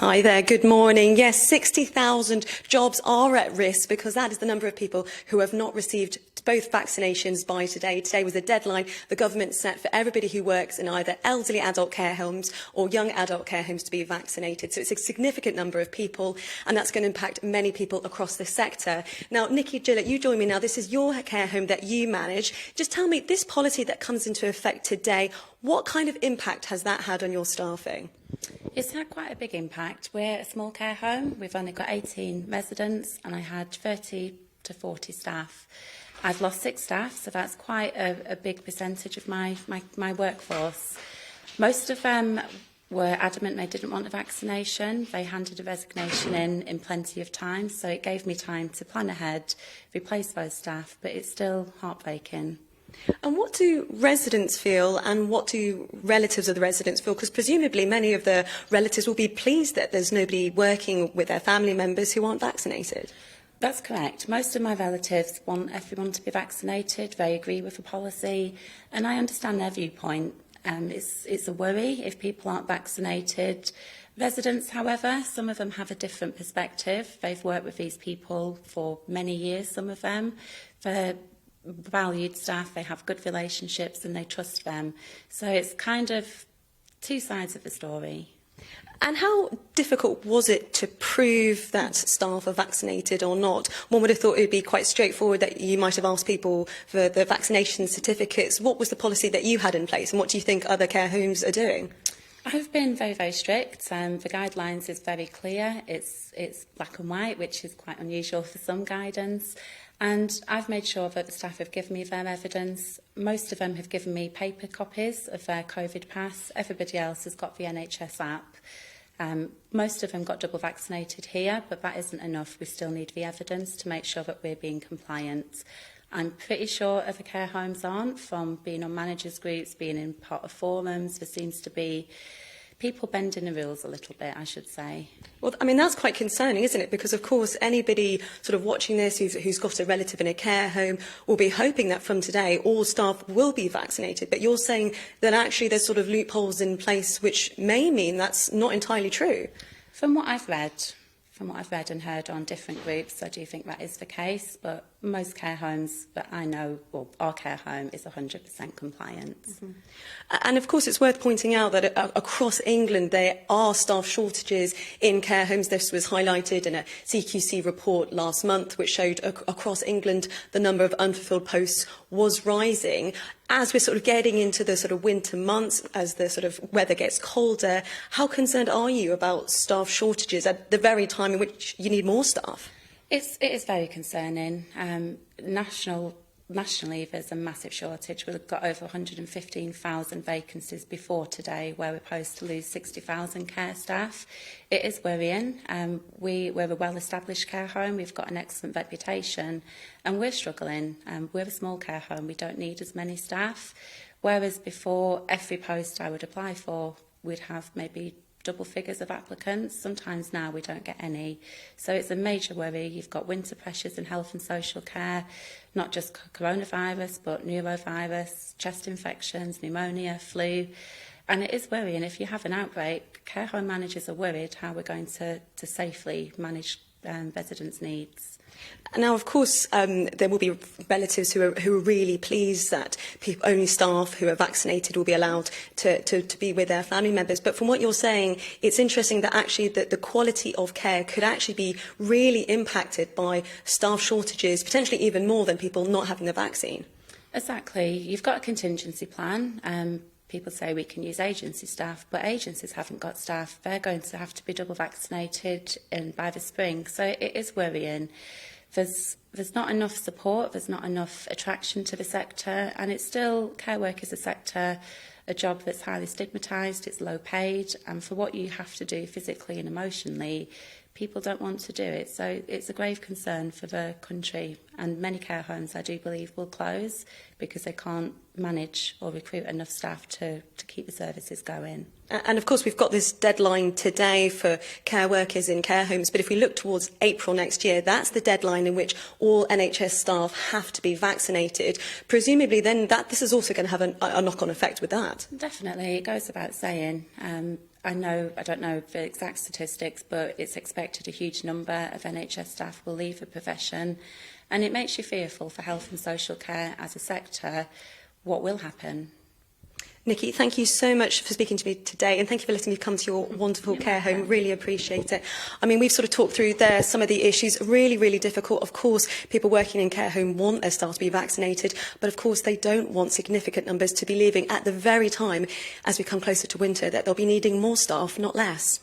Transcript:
Hi there, good morning. Yes, 60,000 jobs are at risk because that is the number of people who have not received both vaccinations by today. Today was a deadline the government set for everybody who works in either elderly adult care homes or young adult care homes to be vaccinated. So it's a significant number of people, and that's going to impact many people across the sector. Now, Nikki Gillett, you join me now. This is your care home that you manage. Just tell me, this policy that comes into effect today, what kind of impact has that had on your staffing? It's had quite a big impact. We're a small care home. We've only got 18 residents and I had 30 to 40 staff. I've lost 6 staff, so that's quite a big percentage of my workforce. Most of them were adamant they didn't want a vaccination. They handed a resignation in plenty of time, so it gave me time to plan ahead, replace those staff, but it's still heartbreaking. And what do residents feel and what do relatives of the residents feel? Because presumably many of the relatives will be pleased that there's nobody working with their family members who aren't vaccinated. That's correct. Most of my relatives want everyone to be vaccinated. They agree with the policy and I understand their viewpoint. It's a worry if people aren't vaccinated. Residents, however, some of them have a different perspective. They've worked with these people for many years, some of them. They're valued staff, they have good relationships and they trust them. So it's kind of two sides of the story. And how difficult was it to prove that staff are vaccinated or not? One would have thought it would be quite straightforward that you might have asked people for the vaccination certificates. What was the policy that you had in place and what do you think other care homes are doing? I've been very, very strict. The guidelines is very clear. It's black and white, which is quite unusual for some guidance. And I've made sure that the staff have given me their evidence. Most of them have given me paper copies of their COVID pass. Everybody else has got the NHS app. Most of them got double vaccinated here, but that isn't enough. We still need the evidence to make sure that we're being compliant. I'm pretty sure other care homes aren't, from being on managers' groups, being in part of forums. There seems to be people bending the rules a little bit, I should say. Well, I mean, that's quite concerning, isn't it? Because, of course, anybody sort of watching this who's got a relative in a care home will be hoping that from today all staff will be vaccinated. But you're saying that actually there's sort of loopholes in place which may mean that's not entirely true. From what I've read and heard on different groups, I do think that is the case, but most care homes that I know, well, our care home is 100% compliant. Mm-hmm. And of course, it's worth pointing out that across England there are staff shortages in care homes. This was highlighted in a CQC report last month, which showed across England the number of unfulfilled posts was rising. As we're sort of getting into the sort of winter months, as the sort of weather gets colder, how concerned are you about staff shortages at the very time in which you need more staff? It is very concerning. Nationally, there's a massive shortage. We've got over 115,000 vacancies before today, where we're supposed to lose 60,000 care staff. It is worrying. We're a well-established care home. We've got an excellent reputation, and we're struggling. We're a small care home. We don't need as many staff. Whereas before, every post I would apply for, we'd have maybe double figures of applicants. Sometimes now we don't get any. So it's a major worry. You've got winter pressures in health and social care, not just coronavirus, but neurovirus, chest infections, pneumonia, flu. And it is worrying. If you have an outbreak, care home managers are worried how we're going to safely manage residents' needs. Now, of course, there will be relatives who are really pleased that only staff who are vaccinated will be allowed to be with their family members. But from what you're saying, it's interesting that actually the quality of care could actually be really impacted by staff shortages, potentially even more than people not having the vaccine. Exactly. You've got a contingency plan. People say we can use agency staff, but agencies haven't got staff. They're going to have to be double vaccinated by the spring. So it is worrying. There's not enough support, there's not enough attraction to the sector, and it's still, care work is a sector, a job that's highly stigmatised, it's low paid, and for what you have to do physically and emotionally, people don't want to do it. So it's a grave concern for the country, and many care homes, I do believe, will close because they can't manage or recruit enough staff to keep the services going. And of course, we've got this deadline today for care workers in care homes, but if we look towards April next year, that's the deadline in which all NHS staff have to be vaccinated. Presumably then this is also going to have a knock-on effect with that. Definitely. It goes without saying. I don't know the exact statistics, but it's expected a huge number of NHS staff will leave the profession, and it makes you fearful for health and social care as a sector. What will happen? Nikki, thank you so much for speaking to me today, and thank you for letting me come to your wonderful care home. Really appreciate it. I mean, we've sort of talked through there some of the issues, really, really difficult. Of course, people working in care home want their staff to be vaccinated, but of course they don't want significant numbers to be leaving at the very time, as we come closer to winter, that they'll be needing more staff, not less.